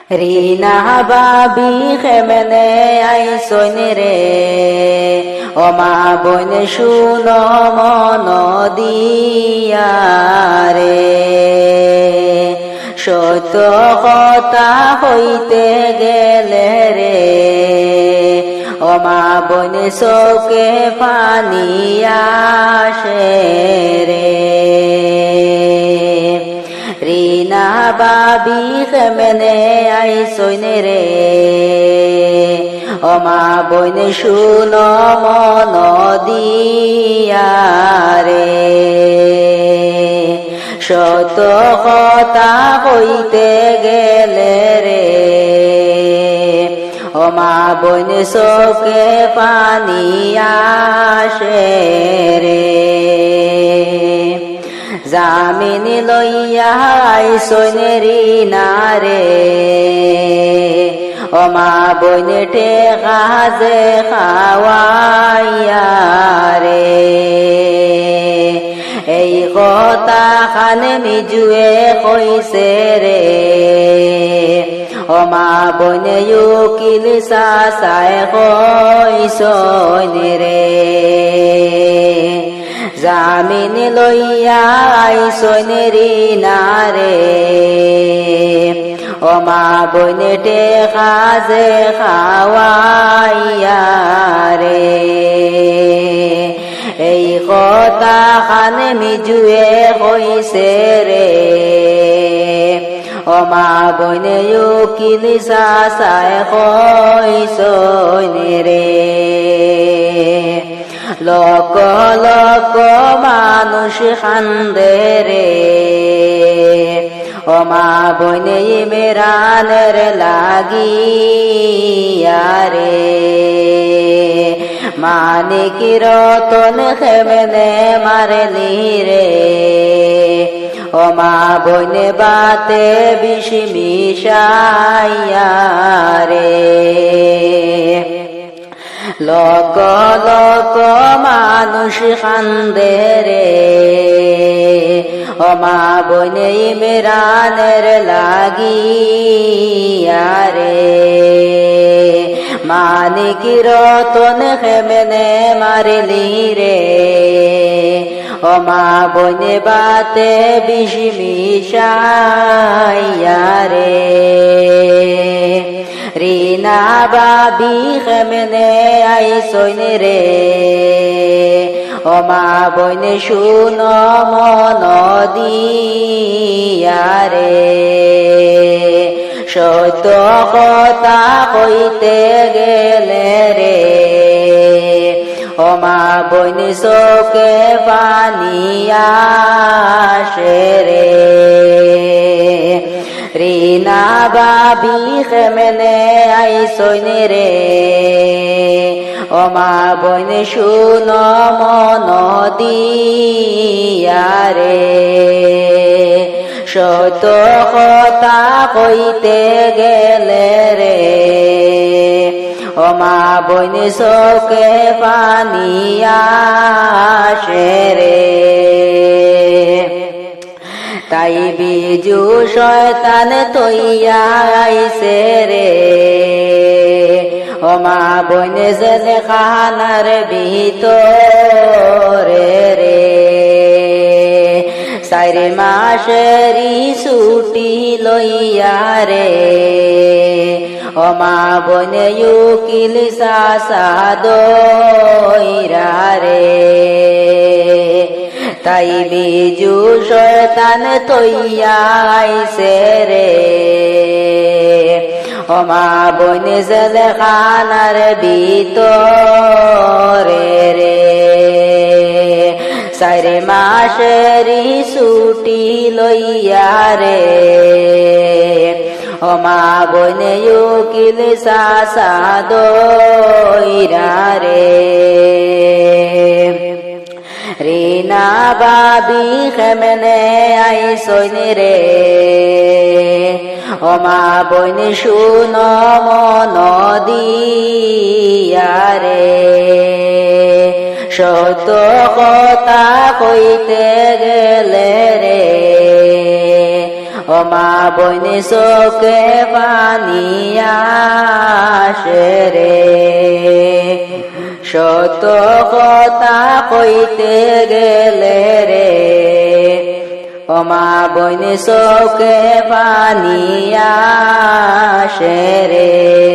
রিনা বাবি কেমনে আইসন রে, ও মা বোন শুনো মন দিয়া রে। সত্য কথা হইতে গেলে রে, ও মা বোন চোখে পানি আসে রে। রিনা বাবি কেমনে আইসন রে, ও মা বোন শুনো মন দিয়া রে। সত্য কথা হইতে গেলে রে, ও মা বোন চোখে পানি আসে রে। জামিন লইয়া আইসন রিনা রে, ও মা বোন টেকা যে খাওয়াইয়া রে। এই কথা খানে নিজুয়ে কইছে রে, ও মা বোন উকিল চাচায় কইসন রে। জামিন লইয়া আইসন রিনা রে, ও মা বোন টেকা যে খাওয়াইয়া রে। এই কথা খানে নিজুয়ে কইছে রে, ও মা বোন উকিল চাচায় কইসন রে। লক লক মানুষ কান্দে রে, ও মা বোন ইমরানের লাগিয়া রে। মানিক রতন কেমনে মারলি রে, ও মা বোন বাতে বিষ মিশাইয়া রে। লক লক মানুষ কান্দে রে, ও মা বোন ইমরানের লাগিয়া রে। মানিক রতন কেমনে মারলি রে, ও মা বোন বাতে বিষ মিশাইয়া রে। রিনা বাবি কেমনে আইসন রে, ও মা বোন শুনো মন দিয়া রে। সত্য কথা কইতে গেলে রে, ও মা বোন চোখে পানি আসে রে। রিনা বাবি কেমনে আইসন রে, ও মা বোন শুনো মন দিয়া রে। সত্য কথা কইতে গেলে রে, ও মা বোন চোখে পানি আসে রে। তাই বিজু শয়তান তৈয়া আইছে রে, ও মা বোন জেলখানার ভিতরে রে। 4 মাসেরই ছুটি লইয়া রে, ও মা বোন উকিল চাচা দইরা রে। তাই বিজু শয়তান তৈয়া আইছে রে, ও মা বোন জেলখানার ভিতরে রে। 4 মাসেরই ছুটি লইয়া রে, ও মা বোন উকিল চাচা দইরা রে। রিনা বাবি কেমনে আইসন রে, ও মা বোন শুনো মন দিয়া রে। সত্য কথা কইতে গেলে রে, ও মা বইনে চোখে পানি আসে রে সত্য কথা কইতে গেলে রে ও মা বইনে চোখে পানি আসে রে